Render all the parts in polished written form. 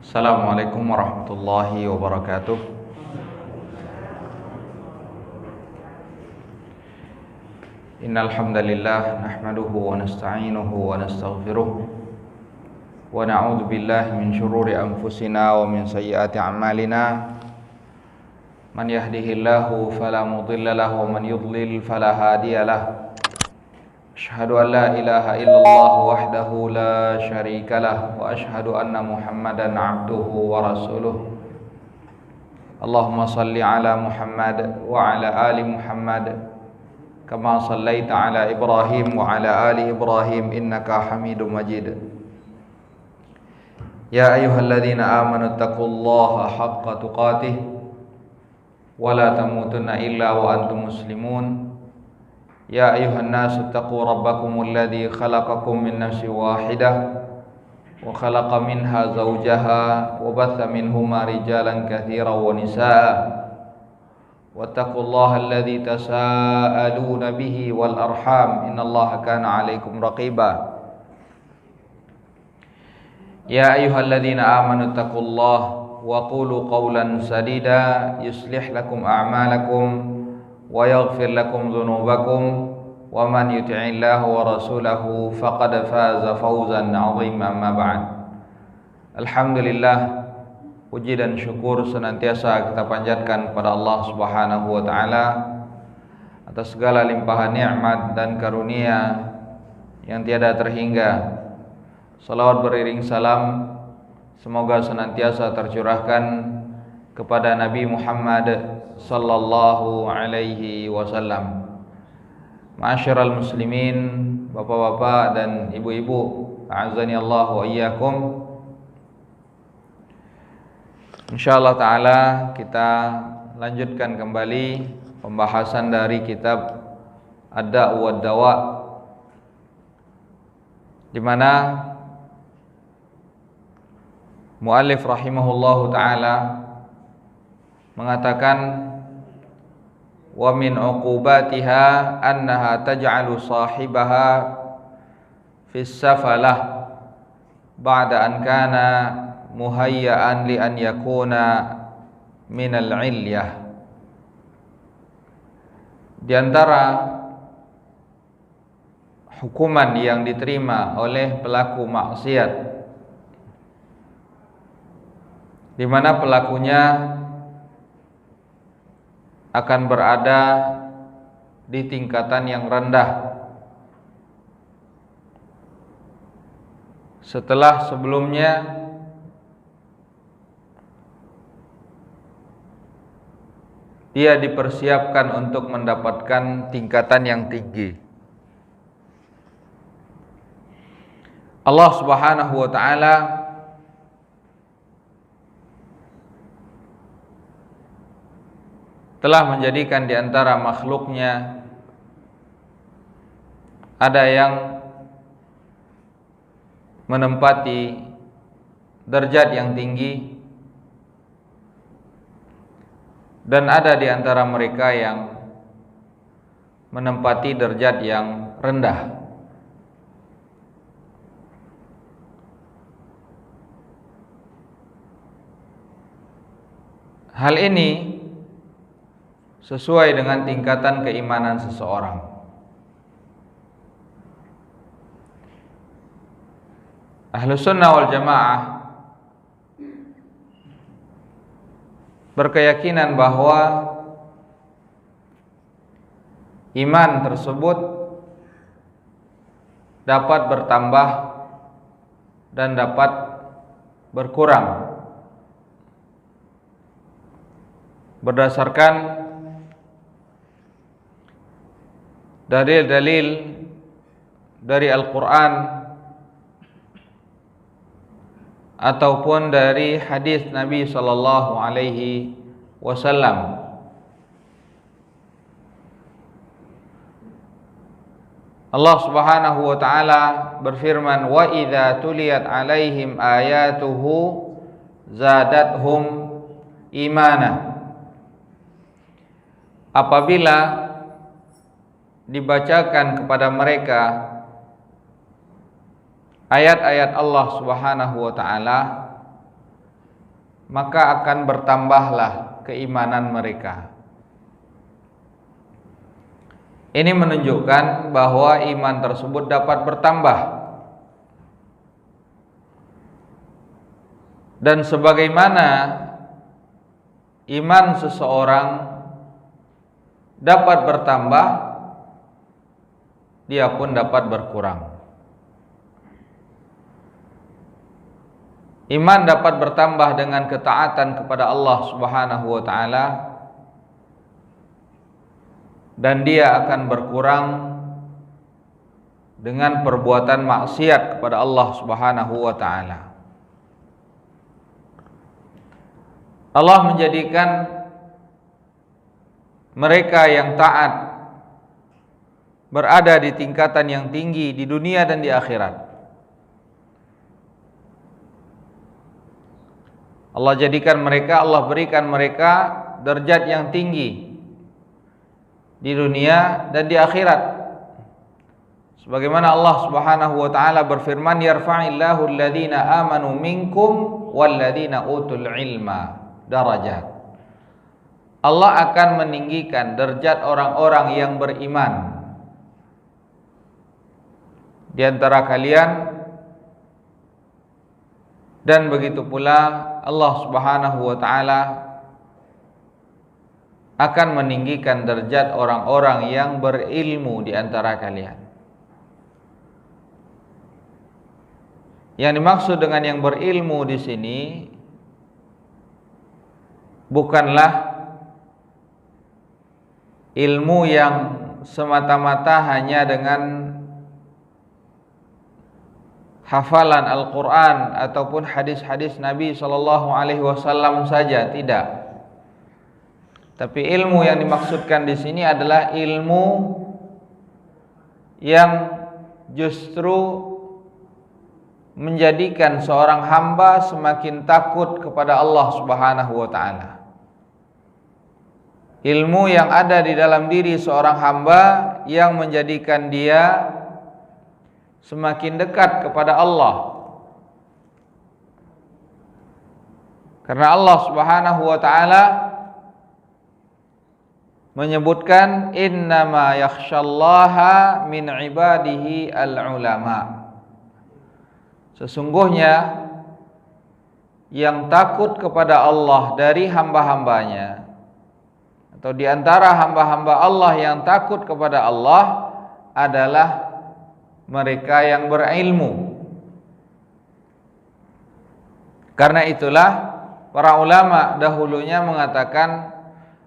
Assalamualaikum warahmatullahi wabarakatuh. Innal hamdalillah nahmaduhu wa nasta'inuhu wa nastaghfiruh wa na'udzu billahi min shururi anfusina wa min sayyiati a'malina. Man yahdihillahu fala mudilla lahu wa man yudlil fala hadiya lahu. Asyhadu an la ilaha illallah wahdahu la syarika lah wa asyhadu anna Muhammadan abduhu wa rasuluh. Allahumma salli ala Muhammad wa ala ali Muhammad kama sallaita ala Ibrahim wa ala ali Ibrahim innaka Hamidum Majid. Ya ayyuhalladzina amanu taqullaha haqqa tuqatih wa la tamutunna illa wa antum muslimun. Ya ayuhan nasu taqu rabbakumul ladzi khalaqakum min nafsin wahidah wa khalaqa minha zawjaha wa batha minhuma rijalan katsiran wa nisaa wattaqullaha alladzi tasaaluna bihi wal arham innallaha kana 'alaikum raqiba. Ya ayyuhalladzina amanu taqullaha wa qulu qawlan sadida yuslih lakum a'malakum wa yaghfir lakum dhunubakum wa man yuti'illaha wa rasulahu faqad faza fawzan 'azima. Amma ba'd. Alhamdulillah, puji dan syukur senantiasa kita panjatkan kepada Allah Subhanahu wa taala atas segala limpahan nikmat dan karunia yang tiada terhingga. Salawat beriring salam semoga senantiasa tercurahkan kepada Nabi Muhammad sallallahu alaihi wasallam. Ma'asyiral muslimin, bapak-bapak dan ibu-ibu, a'azzani Allah wa iyyakum. Insyaallah taala kita lanjutkan kembali pembahasan dari kitab Ad-Da' wa Dawa, di mana muallif rahimahullahu taala mengatakan wa min uqubatiha annaha taj'alu sahibaha fis safalah ba'da an kana muhayya'an li an yakuna minal ilyah. Di antara hukuman yang diterima oleh pelaku maksiat, di mana pelakunya akan berada di tingkatan yang rendah setelah sebelumnya dia dipersiapkan untuk mendapatkan tingkatan yang tinggi. Allah Subhanahu wa taala telah menjadikan di antara makhluknya ada yang menempati derajat yang tinggi dan ada di antara mereka yang menempati derajat yang rendah. Hal ini sesuai dengan tingkatan keimanan seseorang. Ahlus sunnah wal jamaah berkeyakinan bahwa iman tersebut dapat bertambah dan dapat berkurang berdasarkan dalil-dalil dari Al-Quran ataupun dari hadis Nabi sallallahu alaihi wasallam. Allah Subhanahu wa taala berfirman, "Wa idza tuliyat alaihim ayatuhu zadathum imana." Apabila dibacakan kepada mereka ayat-ayat Allah Subhanahu wa taala, maka akan bertambahlah keimanan mereka. Ini menunjukkan bahwa iman tersebut dapat bertambah. Dan sebagaimana iman seseorang dapat bertambah, dia pun dapat berkurang. Iman dapat bertambah dengan ketaatan kepada Allah Subhanahu wa taala, dan dia akan berkurang dengan perbuatan maksiat kepada Allah Subhanahu wa taala. Allah menjadikan mereka yang taat berada di tingkatan yang tinggi di dunia dan di akhirat. Allah jadikan mereka, Allah berikan mereka derajat yang tinggi di dunia dan di akhirat. Sebagaimana Allah Subhanahu wa taala berfirman, yarfa'illahu alladhina amanu minkum walladhina utul ilma darajat. Allah akan meninggikan derajat orang-orang yang beriman di antara kalian, dan begitu pula Allah Subhanahu wa taala akan meninggikan derajat orang-orang yang berilmu di antara kalian. Yang dimaksud dengan yang berilmu di sini bukanlah ilmu yang semata-mata hanya dengan hafalan Al-Quran ataupun hadis-hadis Nabi SAW saja, tidak. Tapi ilmu yang dimaksudkan di sini adalah ilmu yang justru menjadikan seorang hamba semakin takut kepada Allah Subhanahu wa taala. Ilmu yang ada di dalam diri seorang hamba yang menjadikan dia semakin dekat kepada Allah. Karena Allah Subhanahu wa taala menyebutkan innama yakhsyallaha min ibadihi al-ulama. Sesungguhnya yang takut kepada Allah dari hamba-hambanya, atau di antara hamba-hamba Allah yang takut kepada Allah adalah mereka yang berilmu. Karena itulah para ulama dahulunya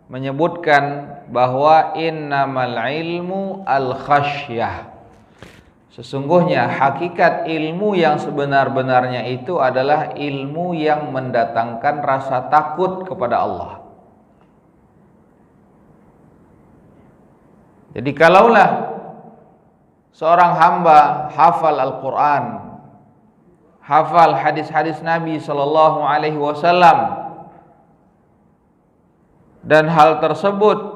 menyebutkan bahwa innamal ilmu al-khasyah. Sesungguhnya hakikat ilmu yang sebenar-benarnya itu adalah ilmu yang mendatangkan rasa takut kepada Allah. Jadi kalaulah seorang hamba hafal Al-Quran, hafal hadis-hadis Nabi Sallallahu Alaihi Wasallam, dan hal tersebut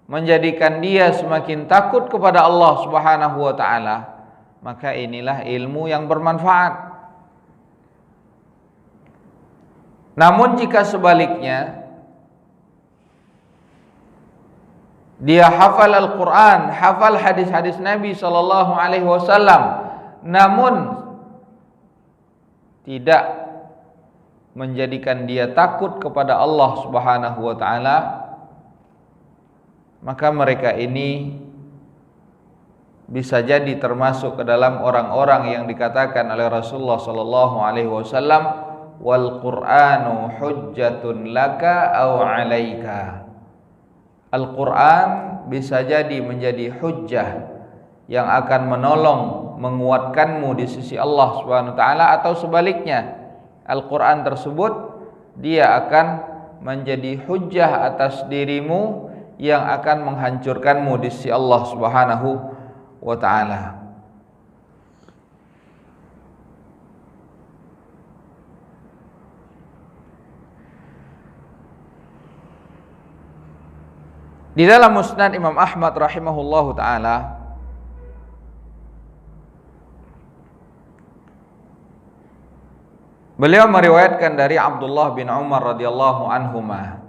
menjadikan dia semakin takut kepada Allah Subhanahu wa taala, maka inilah ilmu yang bermanfaat. Namun jika sebaliknya, dia hafal Al-Quran, hafal hadis-hadis Nabi Sallallahu Alaihi Wasallam, namun tidak menjadikan dia takut kepada Allah Subhanahu wa taala, maka mereka ini bisa jadi termasuk ke dalam orang-orang yang dikatakan oleh Rasulullah sallallahu alaihi wasallam, wal Qur'anu hujjatun laka aw 'alaika. Al-Qur'an bisa jadi menjadi hujjah yang akan menolong, menguatkanmu di sisi Allah Subhanahu wa taala, atau sebaliknya, Al-Qur'an tersebut dia akan menjadi hujjah atas dirimu yang akan menghancurkanmu di sisi Allah Subhanahu wa taala. Di dalam Musnad Imam Ahmad rahimahullahu taala Beliau meriwayatkan dari Abdullah bin Umar radhiyallahu anhuma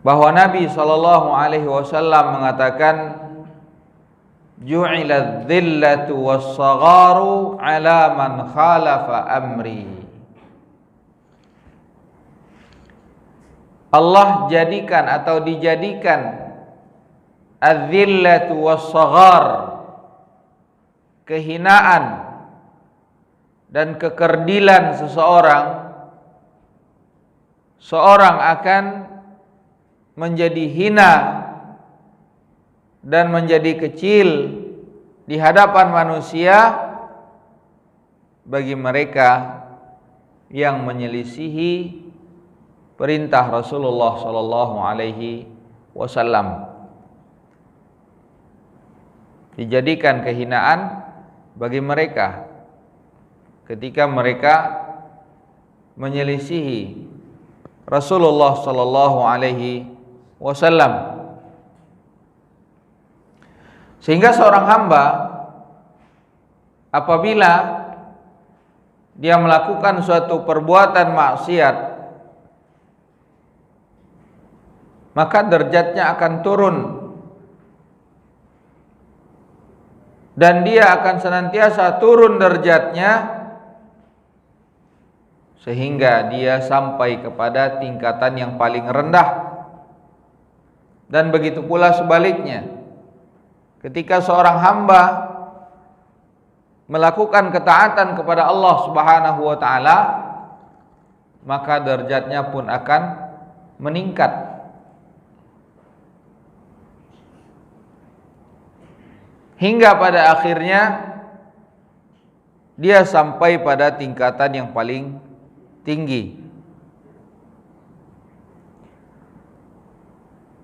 bahwa Nabi sallallahu alaihi wasallam mengatakan, ju'ilad dhillatu was-sagharu ala man khalafa amri. Allah jadikan atau dijadikan adzillatu was-saghar, kehinaan dan kekerdilan seorang akan menjadi hina dan menjadi kecil di hadapan manusia bagi mereka yang menyelisihi perintah Rasulullah sallallahu alaihi wasallam. Dijadikan kehinaan bagi mereka ketika mereka menyelisihi Rasulullah sallallahu alaihi wasallam. Sehingga seorang hamba apabila dia melakukan suatu perbuatan maksiat, maka derajatnya akan turun dan dia akan senantiasa turun derajatnya sehingga dia sampai kepada tingkatan yang paling rendah. Dan begitu pula sebaliknya, ketika seorang hamba melakukan ketaatan kepada Allah Subhanahu wa taala, maka derajatnya pun akan meningkat. Hingga pada akhirnya dia sampai pada tingkatan yang paling tinggi.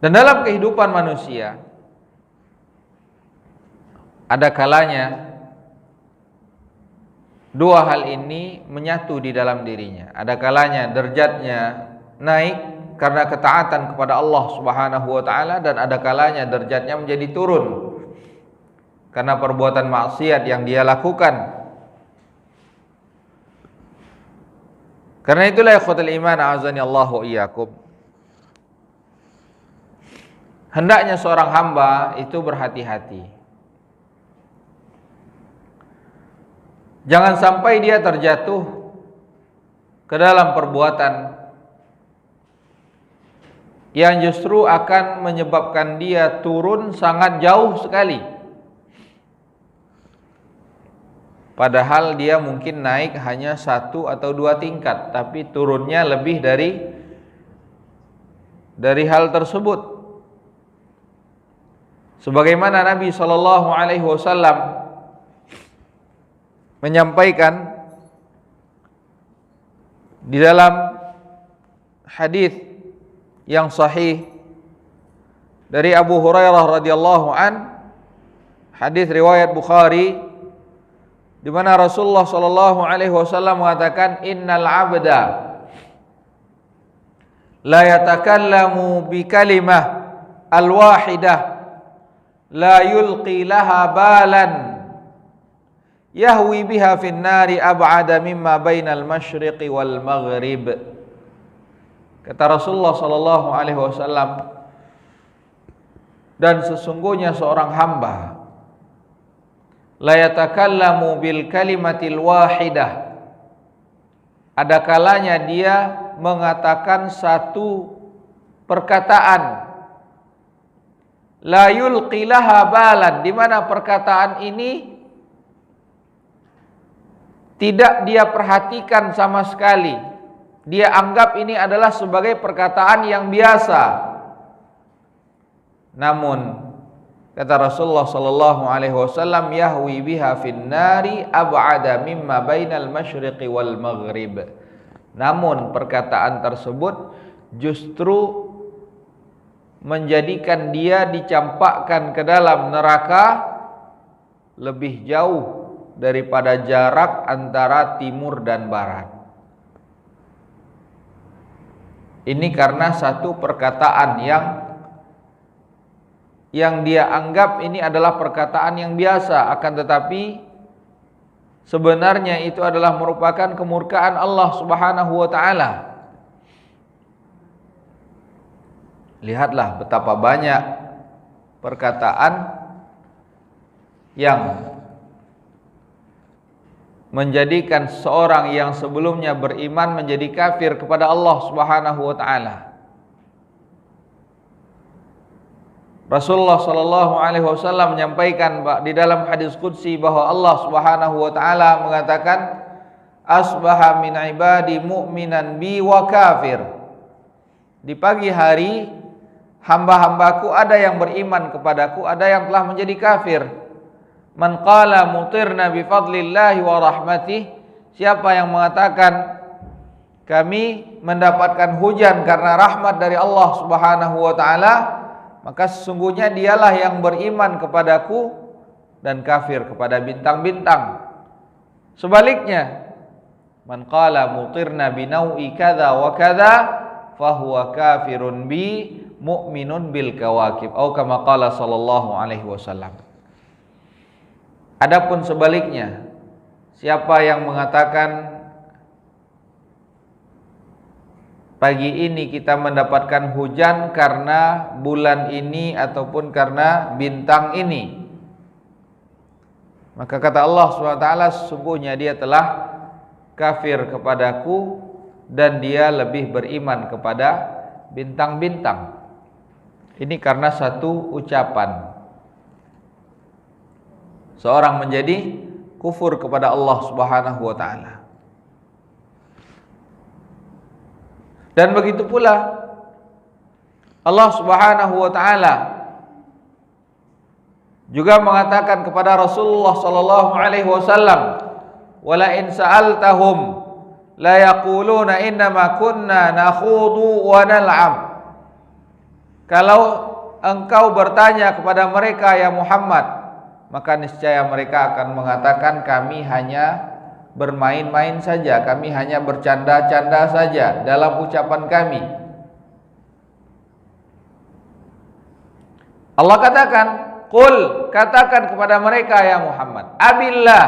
Dan dalam kehidupan manusia ada kalanya dua hal ini menyatu di dalam dirinya. Ada kalanya derajatnya naik karena ketaatan kepada Allah Subhanahu wa taala, dan ada kalanya derajatnya menjadi turun karena perbuatan maksiat yang dia lakukan. Karena itulah ikhwatul iman a'azani Allahu iyyakum, hendaknya seorang hamba itu berhati-hati. Jangan sampai dia terjatuh ke dalam perbuatan yang justru akan menyebabkan dia turun sangat jauh sekali. Padahal dia mungkin naik hanya 1 atau 2 tingkat, tapi turunnya lebih dari hal tersebut. Sebagaimana Nabi sallallahu alaihi wasallam menyampaikan di dalam hadis yang sahih dari Abu Hurairah radhiyallahu an, hadis riwayat Bukhari, di mana Rasulullah sallallahu alaihi wasallam mengatakan, innal abda la yatakallamu bi kalimah al-wahidah la yulqi laha balan yahwi biha fin nari ab'ada mimma bainal masyriqi wal maghrib. Kata Rasulullah sallallahu alaihi wasallam, dan sesungguhnya seorang hamba la yatakallamu bil kalimatil wahidah, ada kalanya dia mengatakan satu perkataan, la yulqi laha balan, di mana perkataan ini tidak dia perhatikan sama sekali. Dia anggap ini adalah sebagai perkataan yang biasa. Namun kata Rasulullah sallallahu alaihi wasallam, yahwi biha fin nari ab'ada mimma bainal masyriqi wal maghrib. Namun perkataan tersebut justru menjadikan dia dicampakkan ke dalam neraka lebih jauh daripada jarak antara timur dan barat. Ini karena satu perkataan yang dia anggap ini adalah perkataan yang biasa, akan tetapi sebenarnya itu adalah merupakan kemurkaan Allah Subhanahu wa taala. Lihatlah betapa banyak perkataan yang menjadikan seorang yang sebelumnya beriman menjadi kafir kepada Allah Subhanahu wa taala. Rasulullah sallallahu alaihi wasallam menyampaikan di dalam hadis qudsi bahwa Allah Subhanahu wa taala mengatakan, asbaha min ibadi mu'minan bi wa kafir. Di pagi hari hamba-hambaku ada yang beriman kepadaku, ada yang telah menjadi kafir. Man qala mutirna bi fadlillahi wa rahmatih, siapa yang mengatakan kami mendapatkan hujan karena rahmat dari Allah Subhanahu wa taala, maka sesungguhnya dialah yang beriman kepadaku dan kafir kepada bintang-bintang. Sebaliknya, man qala mutirna bi nau'i kadza wa kadza fahuwa kafirun bi mu'minun bil kawakib, atau kama qala sallallahu alaihi wasallam. Adapun sebaliknya, siapa yang mengatakan pagi ini kita mendapatkan hujan karena bulan ini ataupun karena bintang ini, maka kata Allah SWT, sesungguhnya dia telah kafir kepadaku dan dia lebih beriman kepada bintang-bintang. Ini karena satu ucapan seorang menjadi kufur kepada Allah Subhanahu wa taala. Dan begitu pula Allah Subhanahu wa taala juga mengatakan kepada Rasulullah sallallahu alaihi wasallam, "Wala in sa'altahum la yaquluna innama kunna nakhudu wa nal'ab." Kalau engkau bertanya kepada mereka ya Muhammad, maka niscaya mereka akan mengatakan kami hanya bermain-main saja, kami hanya bercanda-canda saja dalam ucapan kami. Allah katakan, qul, katakan kepada mereka ya Muhammad, abillah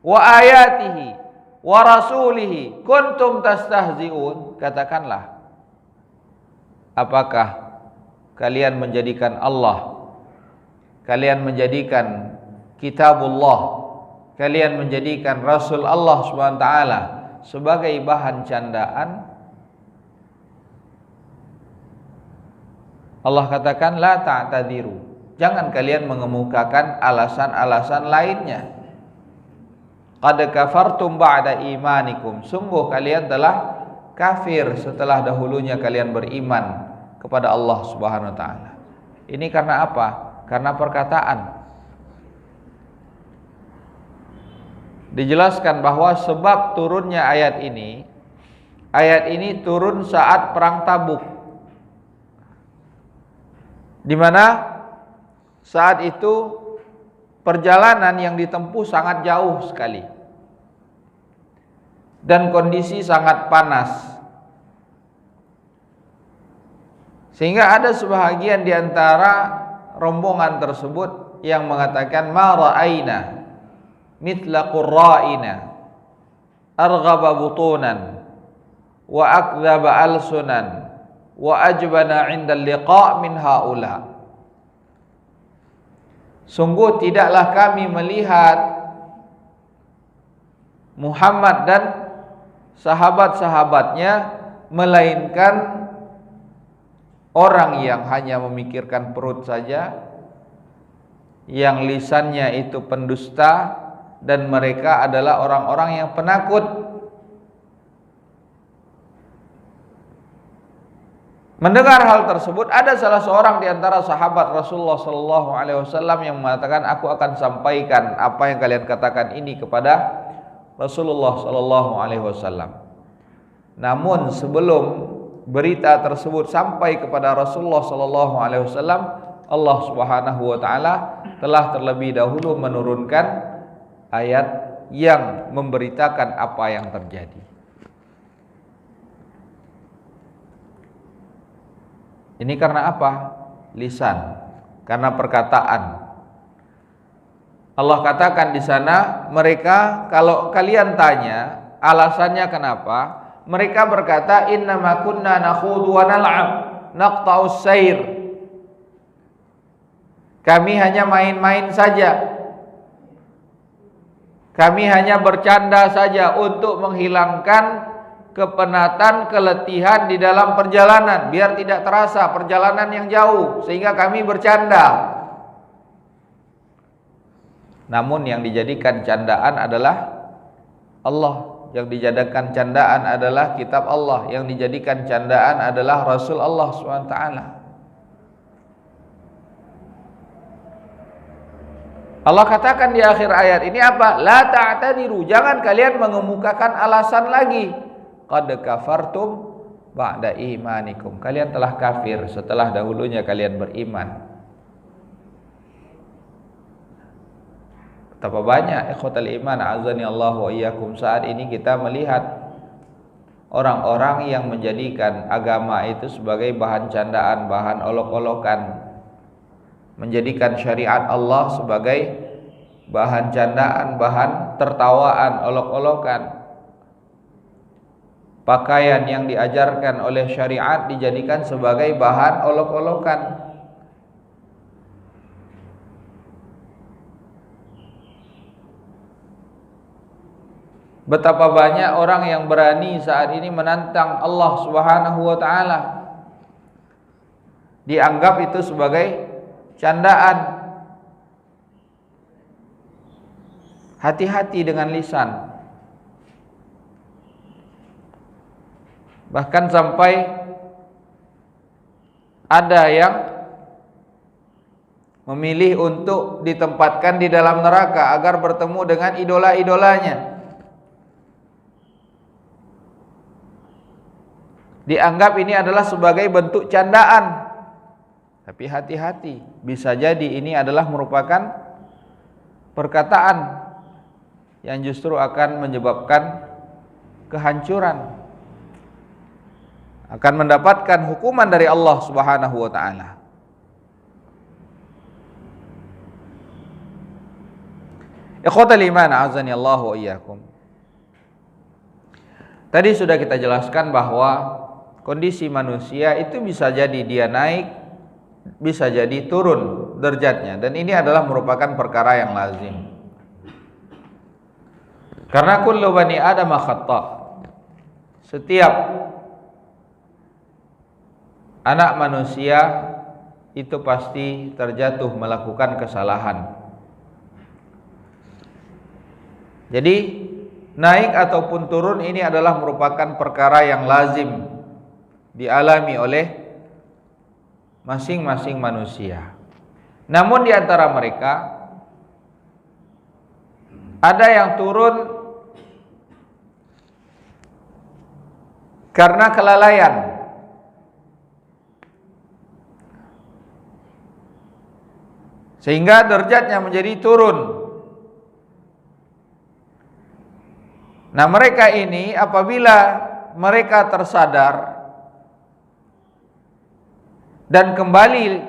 wa ayatihi wa rasulihi kuntum tastahzi'un. Katakanlah, apakah kalian menjadikan Allah, kalian menjadikan kitabullah, kalian menjadikan Rasul Allah SWT sebagai bahan candaan? Allah katakan, la ta'tadiru, jangan kalian mengemukakan alasan-alasan lainnya. Qad kafartum ba'da imanikum, sungguh kalian telah kafir setelah dahulunya kalian beriman kepada Allah Subhanahu wa taala. Ini karena apa? Karena perkataan. Dijelaskan bahwa sebab turunnya ayat ini turun saat perang Tabuk, di mana saat itu perjalanan yang ditempuh sangat jauh sekali dan kondisi sangat panas, sehingga ada sebahagian di antara rombongan tersebut yang mengatakan, ma ra'aina mithla qurra'ina arghaba butunan wa akdzaba alsunan wa ajbana 'inda liqa' min haula. Sungguh tidaklah kami melihat Muhammad dan sahabat-sahabatnya melainkan orang yang hanya memikirkan perut saja, yang lisannya itu pendusta, dan mereka adalah orang-orang yang penakut. Mendengar hal tersebut, ada salah seorang di antara sahabat Rasulullah sallallahu alaihi wasallam yang mengatakan, aku akan sampaikan apa yang kalian katakan ini kepada Rasulullah sallallahu alaihi wasallam. Namun sebelum berita tersebut sampai kepada Rasulullah sallallahu alaihi wasallam, Allah Subhanahu wa taala telah terlebih dahulu menurunkan ayat yang memberitakan apa yang terjadi. Ini karena apa? Lisan, karena perkataan. Allah katakan di sana, mereka kalau kalian tanya alasannya kenapa, mereka berkata innama kunna nakhudu wa nal'ab naqta'us sair. Kami hanya main-main saja. Kami hanya bercanda saja untuk menghilangkan kepenatan, keletihan di dalam perjalanan, biar tidak terasa perjalanan yang jauh, sehingga kami bercanda. Namun yang dijadikan candaan adalah Allah, yang dijadikan candaan adalah kitab Allah, yang dijadikan candaan adalah Rasul Allah SWT. Allah katakan di akhir ayat ini apa? La ta'tadiru, jangan kalian mengemukakan alasan lagi. Qad kafartum ba'da imanikum, kalian telah kafir setelah dahulunya kalian beriman. Betapa banyak ikhwatal iman, azani Allah wa iyyakum, saat ini kita melihat orang-orang yang menjadikan agama itu sebagai bahan candaan, bahan olok-olokan, menjadikan syariat Allah sebagai bahan candaan, bahan tertawaan, olok-olokan. Pakaian yang diajarkan oleh syariat dijadikan sebagai bahan olok-olokan. Betapa banyak orang yang berani saat ini menantang Allah Subhanahu wa taala. Dianggap itu sebagai candaan. Hati-hati dengan lisan. Bahkan sampai ada yang memilih untuk ditempatkan di dalam neraka agar bertemu dengan idola-idolanya. Dianggap ini adalah sebagai bentuk candaan. Tapi hati-hati, bisa jadi ini adalah merupakan perkataan yang justru akan menyebabkan kehancuran, akan mendapatkan hukuman dari Allah Subhanahu wa taala. Ikhwatal iman, azani Allah wa iyyakum. Tadi sudah kita jelaskan bahwa kondisi manusia itu bisa jadi dia naik, bisa jadi turun derajatnya, dan ini adalah merupakan perkara yang lazim. Karena kullu bani Adam khata'. Setiap anak manusia itu pasti terjatuh melakukan kesalahan. Jadi naik ataupun turun ini adalah merupakan perkara yang lazim dialami oleh masing-masing manusia. Namun di antara mereka ada yang turun karena kelalaian, sehingga derajatnya menjadi turun. Nah, mereka ini apabila mereka tersadar dan kembali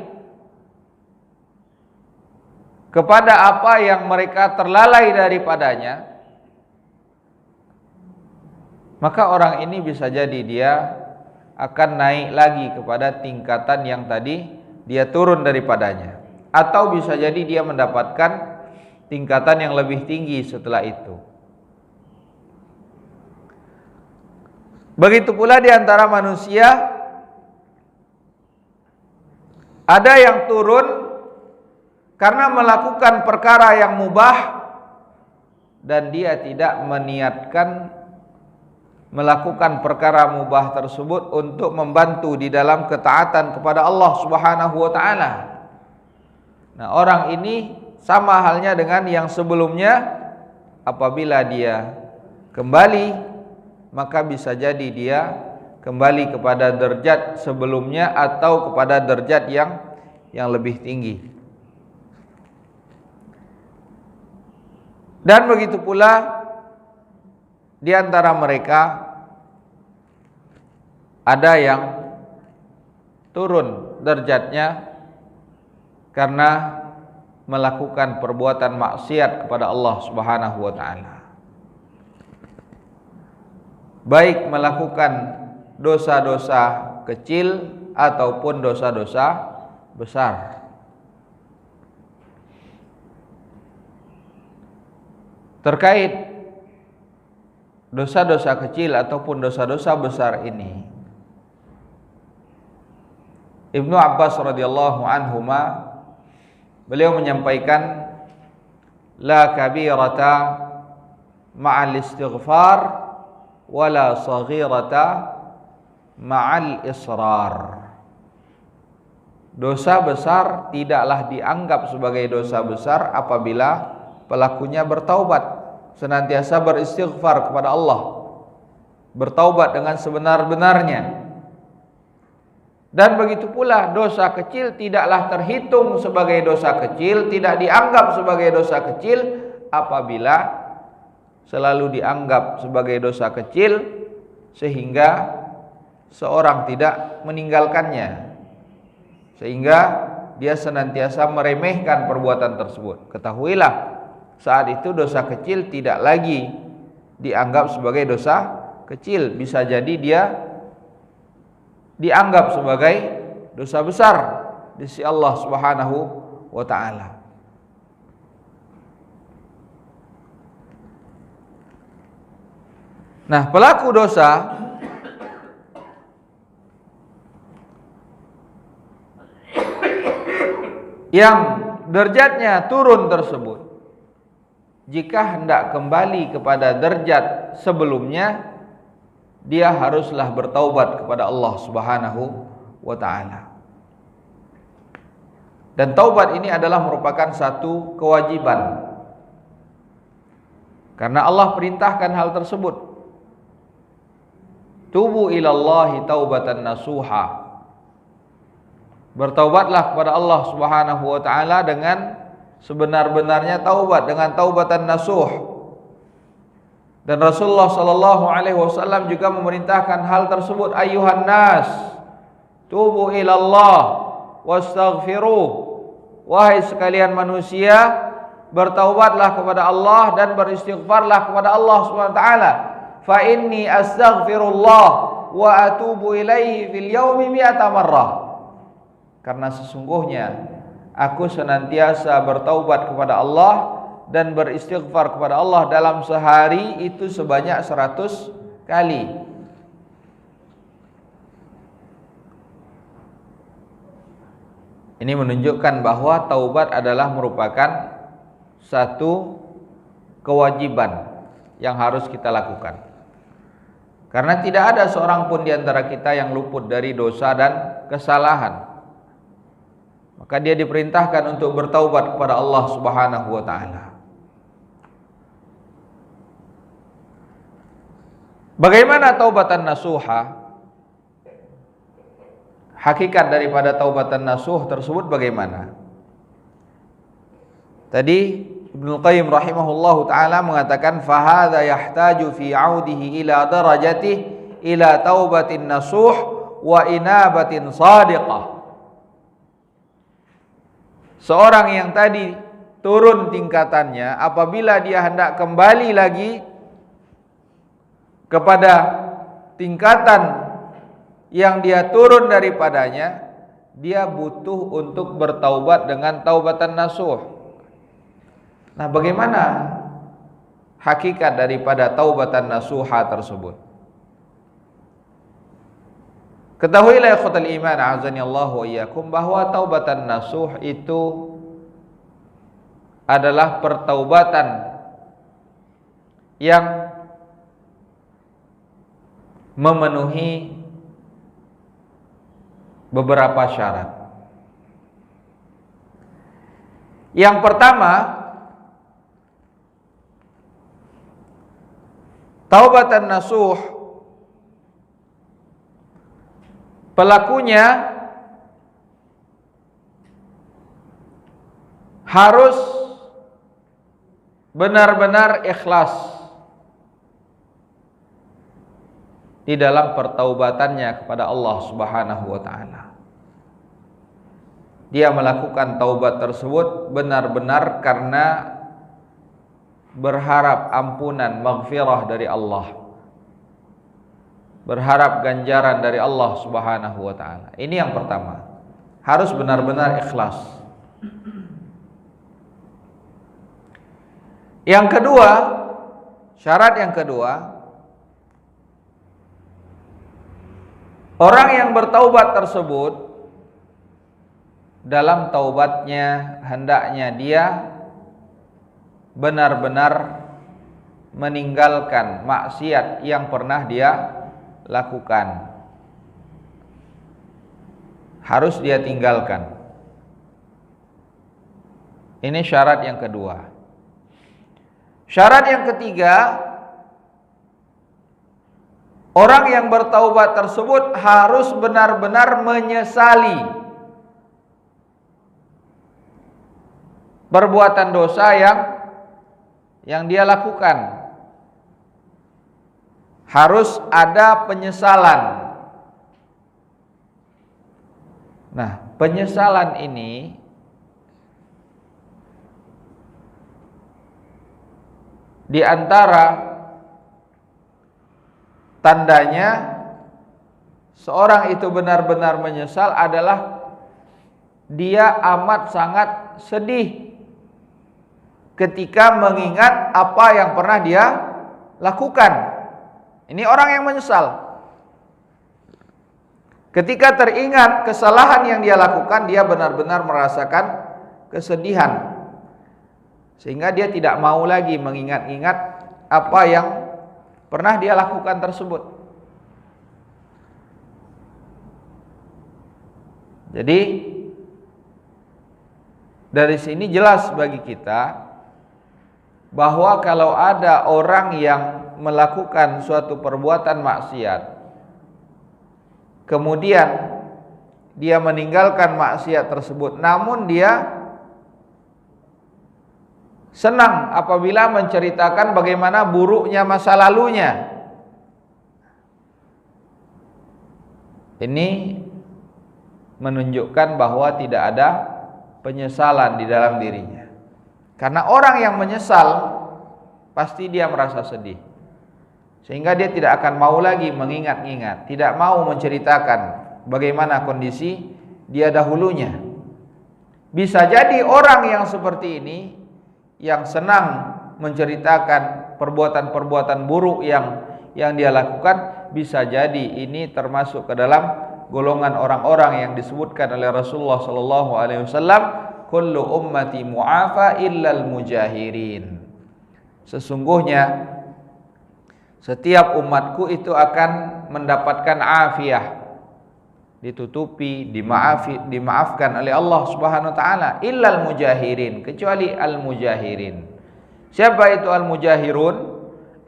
kepada apa yang mereka terlalai daripadanya, maka orang ini bisa jadi dia akan naik lagi kepada tingkatan yang tadi dia turun daripadanya, atau bisa jadi dia mendapatkan tingkatan yang lebih tinggi setelah itu. Begitu pula di antara manusia ada yang turun karena melakukan perkara yang mubah dan dia tidak meniatkan melakukan perkara mubah tersebut untuk membantu di dalam ketaatan kepada Allah Subhanahu wa taala. Nah, orang ini sama halnya dengan yang sebelumnya, apabila dia kembali maka bisa jadi dia kembali kepada derajat sebelumnya atau kepada derajat yang lebih tinggi. Dan begitu pula di antara mereka ada yang turun derajatnya karena melakukan perbuatan maksiat kepada Allah Subhanahu wa taala. Baik melakukan dosa-dosa kecil ataupun dosa-dosa besar. Terkait dosa-dosa kecil ataupun dosa-dosa besar ini, Ibnu Abbas radhiyallahu anhuma beliau menyampaikan, la kabirata ma'al istighfar wala saghirata ma'al israr. Dosa besar tidaklah dianggap sebagai dosa besar apabila pelakunya bertaubat, senantiasa beristighfar kepada Allah, bertaubat dengan sebenar-benarnya. Dan begitu pula dosa kecil tidaklah terhitung sebagai dosa kecil, tidak dianggap sebagai dosa kecil apabila selalu dianggap sebagai dosa kecil sehingga seorang tidak meninggalkannya, sehingga dia senantiasa meremehkan perbuatan tersebut. Ketahuilah, saat itu dosa kecil tidak lagi dianggap sebagai dosa kecil, bisa jadi dia dianggap sebagai dosa besar di sisi Allah Subhanahu wa taala. Nah, pelaku dosa yang derajatnya turun tersebut, jika hendak kembali kepada derajat sebelumnya, dia haruslah bertaubat kepada Allah Subhanahu wa taala. Dan taubat ini adalah merupakan satu kewajiban, karena Allah perintahkan hal tersebut. Tubu ilallahi taubatan nasuha. Bertaubatlah kepada Allah Subhanahu wa taala dengan sebenar-benarnya taubat, dengan taubatan nasuh. Dan Rasulullah sallallahu alaihi wasallam juga memerintahkan hal tersebut, ayyuhan nas tubu ilallah wastaghfiruh. Wahai sekalian manusia, bertaubatlah kepada Allah dan beristighfarlah kepada Allah Subhanahu wa taala. Fa inni astaghfirullah wa atubu ilaihi fil yaumi mi'ata marrah. Karena sesungguhnya aku senantiasa bertaubat kepada Allah dan beristighfar kepada Allah dalam sehari itu sebanyak 100 kali. Ini menunjukkan bahwa taubat adalah merupakan satu kewajiban yang harus kita lakukan. Karena tidak ada seorang pun di antara kita yang luput dari dosa dan kesalahan. Maka dia diperintahkan untuk bertaubat kepada Allah Subhanahu wa taala. Bagaimana taubatan nasuha? Hakikat daripada taubatan nasuh tersebut bagaimana? Tadi Ibnu Qayyim rahimahullahu taala mengatakan fahadha yahtaju fi 'audihi ila darajatihi ila taubatin nasuh wa inabatin shadiqah. Seorang yang tadi turun tingkatannya, apabila dia hendak kembali lagi kepada tingkatan yang dia turun daripadanya, dia butuh untuk bertaubat dengan taubatan nasuh. Nah, bagaimana hakikat daripada taubatan nasuha tersebut? Ketahuilah ya ikhwatal iman, a'azani Allah wa iyyakum, bahwa taubatan nasuh itu adalah pertaubatan yang memenuhi beberapa syarat. Yang pertama, taubatan nasuh pelakunya harus benar-benar ikhlas di dalam pertaubatannya kepada Allah Subhanahu wa taala. dia melakukan taubat tersebut benar-benar karena berharap ampunan, maghfirah dari Allah, berharap ganjaran dari Allah Subhanahu wa taala. Ini yang pertama, harus benar-benar ikhlas. Yang kedua, syarat yang kedua, orang yang bertaubat tersebut dalam taubatnya hendaknya dia benar-benar meninggalkan maksiat yang pernah dia lakukan. Harus dia tinggalkan. Ini syarat yang kedua. Syarat yang ketiga, orang yang bertaubat tersebut harus benar-benar menyesali perbuatan dosa yang dia lakukan. Harus ada penyesalan. Nah, penyesalan ini di antara tandanya seorang itu benar-benar menyesal adalah dia amat sangat sedih ketika mengingat apa yang pernah dia lakukan. Ini orang yang menyesal. Ketika teringat kesalahan yang dia lakukan, dia benar-benar merasakan kesedihan, sehingga dia tidak mau lagi mengingat-ingat apa yang pernah dia lakukan tersebut. Jadi dari sini jelas bagi kita bahwa kalau ada orang yang melakukan suatu perbuatan maksiat, kemudian dia meninggalkan maksiat tersebut, namun dia senang apabila menceritakan bagaimana buruknya masa lalunya, ini menunjukkan bahwa tidak ada penyesalan di dalam dirinya. Karena orang yang menyesal pasti dia merasa sedih, sehingga dia tidak akan mau lagi mengingat-ingat, tidak mau menceritakan bagaimana kondisi dia dahulunya. Bisa jadi orang yang seperti ini, yang senang menceritakan perbuatan-perbuatan buruk yang dia lakukan, bisa jadi ini termasuk ke dalam golongan orang-orang yang disebutkan oleh Rasulullah SAW, kullu ummati mu'afa illal mujahirin. Sesungguhnya setiap umatku itu akan mendapatkan afiyah, ditutupi, dimaafkan oleh Allah Subhanahu wa taala, illal mujahirin, kecuali al mujahirin. Siapa itu al mujahirun?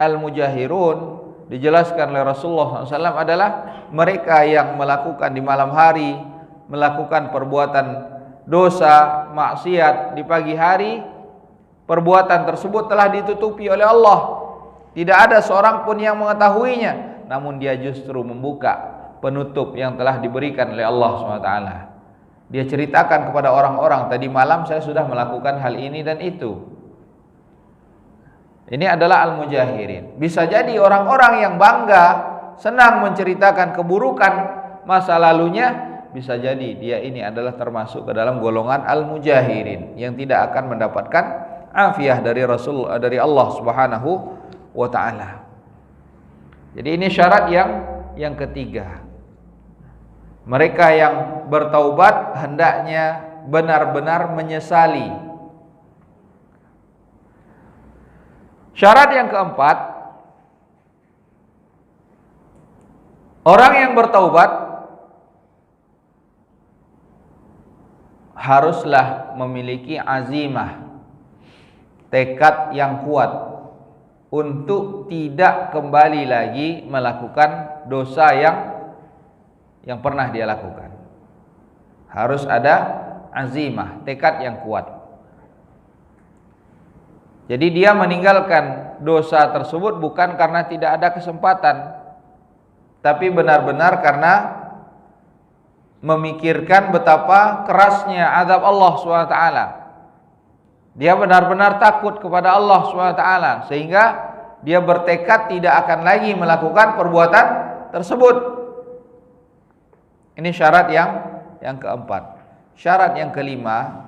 Al mujahirun dijelaskan oleh Rasulullah SAW adalah mereka yang melakukan di malam hari, melakukan perbuatan dosa, maksiat di pagi hari, perbuatan tersebut telah ditutupi oleh Allah. Tidak ada seorang pun yang mengetahuinya, namun dia justru membuka penutup yang telah diberikan oleh Allah SWT. Dia ceritakan kepada orang-orang, tadi malam saya sudah melakukan hal ini dan itu. Ini adalah al-mujahirin. Bisa jadi orang-orang yang bangga, senang menceritakan keburukan masa lalunya, bisa jadi dia ini adalah termasuk ke dalam golongan al-mujahirin yang tidak akan mendapatkan afiyah dari Allah Subhanahu wa taala. Jadi ini syarat yang ketiga. Mereka yang bertaubat hendaknya benar-benar menyesali. Syarat yang keempat, orang yang bertaubat haruslah memiliki azimah, tekad yang kuat untuk tidak kembali lagi melakukan dosa yang pernah dia lakukan. Harus ada azimah, tekad yang kuat. Jadi dia meninggalkan dosa tersebut bukan karena tidak ada kesempatan, tapi benar-benar karena memikirkan betapa kerasnya azab Allah SWT. Dia benar-benar takut kepada Allah SWT, sehingga dia bertekad tidak akan lagi melakukan perbuatan tersebut. Ini syarat yang keempat. Syarat yang kelima,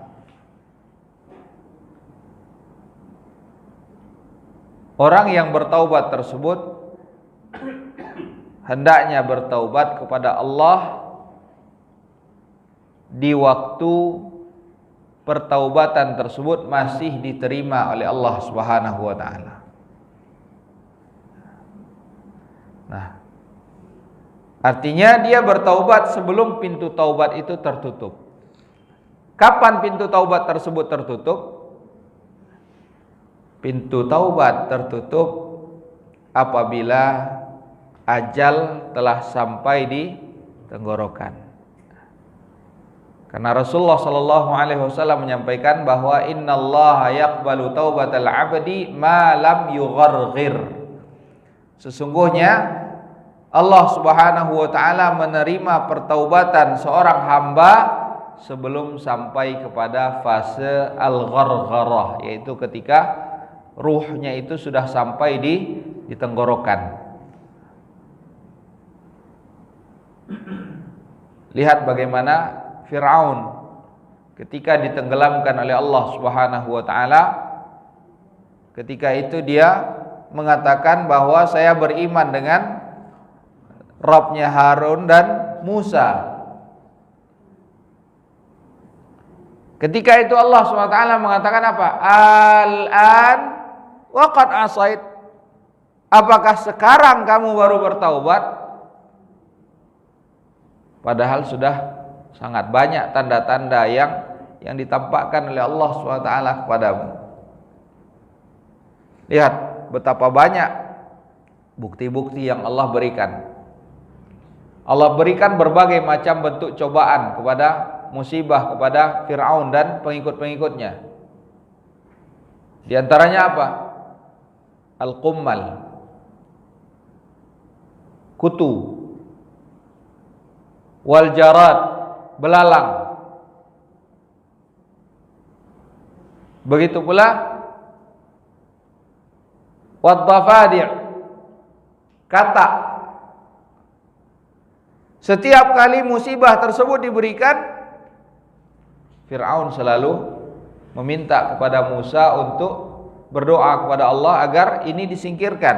orang yang bertaubat tersebut hendaknya bertaubat kepada Allah di waktu pertaubatan tersebut masih diterima oleh Allah Subhanahu wa taala. Nah, artinya dia bertaubat sebelum pintu taubat itu tertutup. Kapan pintu taubat tersebut tertutup? Pintu taubat tertutup apabila ajal telah sampai di tenggorokan. Karena Rasulullah sallallahu alaihi wasallam menyampaikan bahwa innallaha yaqbalu taubatal 'abdi ma lam yugharghir. Sesungguhnya Allah Subhanahu wa taala menerima pertaubatan seorang hamba sebelum sampai kepada fase al-ghargharah, yaitu ketika ruhnya itu sudah sampai di tenggorokan. Lihat bagaimana Fir'aun ketika ditenggelamkan oleh Allah Subhanahu wa taala. Ketika itu dia mengatakan bahwa saya beriman dengan Rabbnya Harun dan Musa. Ketika itu Allah SWT mengatakan apa? Al-an wa qad asait. Apakah sekarang kamu baru bertaubat? Padahal sudah sangat banyak tanda-tanda yang ditampakkan oleh Allah SWT kepadamu. Lihat betapa banyak bukti-bukti yang Allah berikan. Allah berikan berbagai macam bentuk cobaan kepada musibah kepada Fir'aun dan pengikut-pengikutnya. Di antaranya apa? Al-qummal, kutu, wal jarad, belalang. Begitu pula wad-dafadi', katak. Setiap kali musibah tersebut diberikan, Fir'aun selalu meminta kepada Musa untuk berdoa kepada Allah agar ini disingkirkan,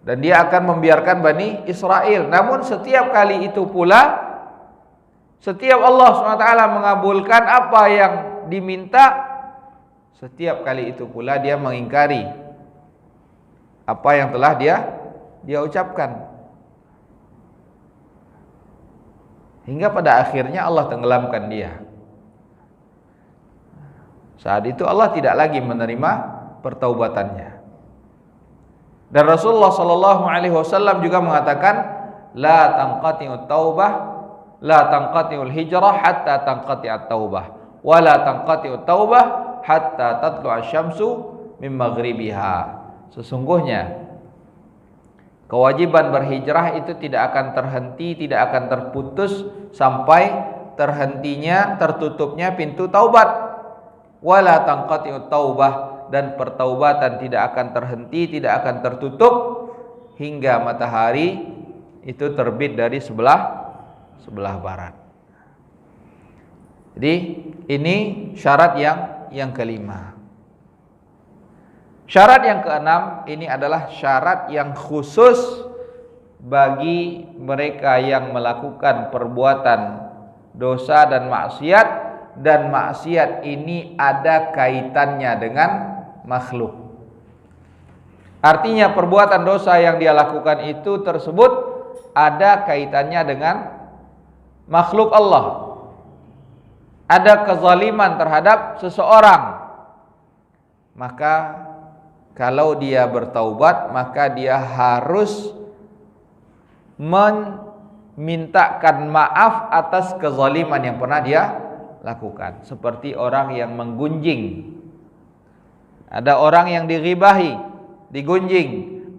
dan dia akan membiarkan Bani Israel. Namun setiap kali itu pula, setiap Allah SWT mengabulkan apa yang diminta, setiap kali itu pula dia mengingkari apa yang telah dia ucapkan. Hingga pada akhirnya Allah tenggelamkan dia. Saat itu Allah tidak lagi menerima pertaubatannya. Dan Rasulullah sallallahu alaihi wasallam juga mengatakan, la tanqati'ut taubah, la tanqati'ul hijrah hatta tanqati'at taubah, wa la tanqati'ut taubah hatta tatlu'a syamsu min maghribiha. Sesungguhnya kewajiban berhijrah itu tidak akan terhenti, tidak akan terputus sampai terhentinya, tertutupnya pintu taubat. Wala tanqati'ut taubah, dan pertaubatan tidak akan terhenti, tidak akan tertutup hingga matahari itu terbit dari sebelah barat. Jadi ini syarat yang kelima. Syarat yang keenam ini adalah syarat yang khusus bagi mereka yang melakukan perbuatan dosa dan maksiat, dan maksiat ini ada kaitannya dengan makhluk. Artinya perbuatan dosa yang dia lakukan itu tersebut ada kaitannya dengan makhluk Allah. Ada kezaliman terhadap seseorang. Maka kalau dia bertaubat, maka dia harus memintakan maaf atas kezaliman yang pernah dia lakukan. Seperti orang yang menggunjing. Ada orang yang dighibahi, digunjing.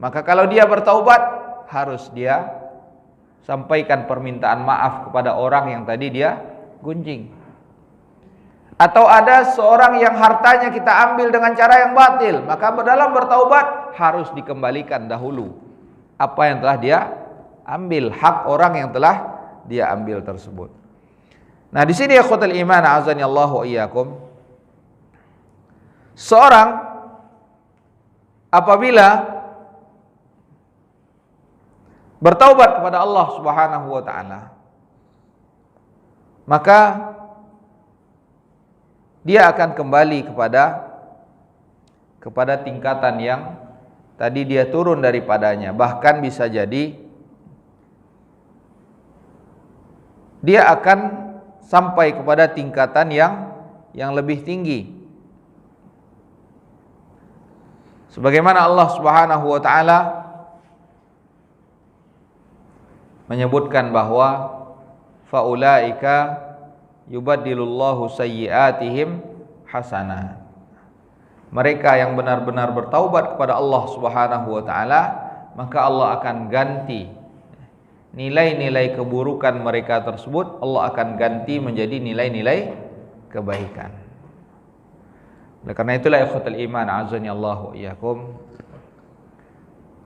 Maka kalau dia bertaubat, harus dia sampaikan permintaan maaf kepada orang yang tadi dia gunjing. Atau ada seorang yang hartanya kita ambil dengan cara yang batil, maka dalam bertaubat harus dikembalikan dahulu apa yang telah dia ambil, hak orang yang telah dia ambil tersebut. Nah, di sini ikhwatul iman azani Allah wa iyyakum, seorang apabila bertaubat kepada Allah Subhanahu wa taala, maka dia akan kembali kepada tingkatan yang tadi dia turun daripadanya. Bahkan bisa jadi dia akan sampai kepada tingkatan yang lebih tinggi. Sebagaimana Allah Subhanahu wa taala menyebutkan bahwa faulaika yubaddilullahu sayyiatihim hasanat. Mereka yang benar-benar bertaubat kepada Allah Subhanahu wa taala, maka Allah akan ganti nilai-nilai keburukan mereka tersebut, Allah akan ganti menjadi nilai-nilai kebaikan. Oleh karena itulah ikhwatul iman azani Allah wa iyyakum,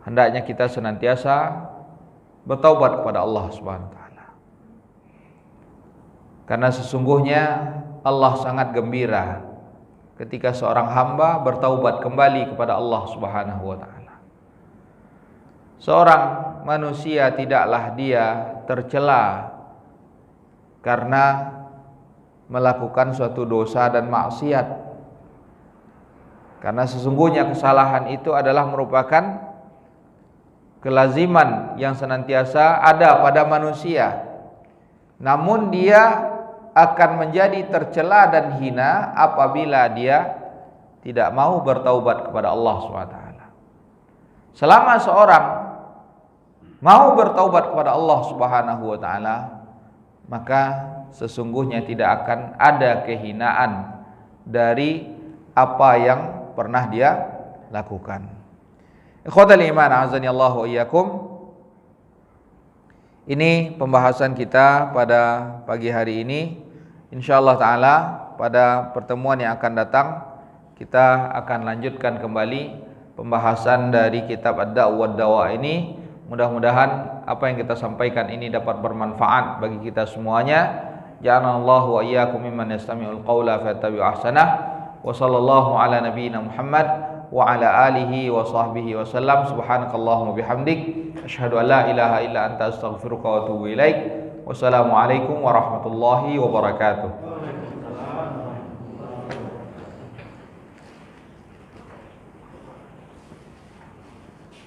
hendaknya kita senantiasa bertaubat kepada Allah Subhanahu wa taala. Karena sesungguhnya Allah sangat gembira ketika seorang hamba bertaubat kembali kepada Allah Subhanahu wa taala. Seorang manusia tidaklah dia tercela karena melakukan suatu dosa dan maksiat. Karena sesungguhnya kesalahan itu adalah merupakan kelaziman yang senantiasa ada pada manusia. Namun dia akan menjadi tercela dan hina apabila dia tidak mau bertaubat kepada Allah SWT. Selama seorang mau bertaubat kepada Allah Subhanahu wa taala, maka sesungguhnya tidak akan ada kehinaan dari apa yang pernah dia lakukan. Ikhwatal iman azani Allah wa iyyakum, ini pembahasan kita pada pagi hari ini. Insyaallah taala pada pertemuan yang akan datang kita akan lanjutkan kembali pembahasan dari kitab Ad-Da' wad Dawa ini. Mudah-mudahan apa yang kita sampaikan ini dapat bermanfaat bagi kita semuanya. Ja'alallahu wa iyyakum mimman yastami'ul qawla fayattabi'u ahsanah. Wa sallallahu ala nabiyyina Muhammad wa ala alihi wa sahbihi wa sallam. Subhanakallahumma bihamdik asyhadu an la ilaha illa anta astaghfiruka wa atubu ilaik. Wassalamualaikum warahmatullahi wabarakatuh.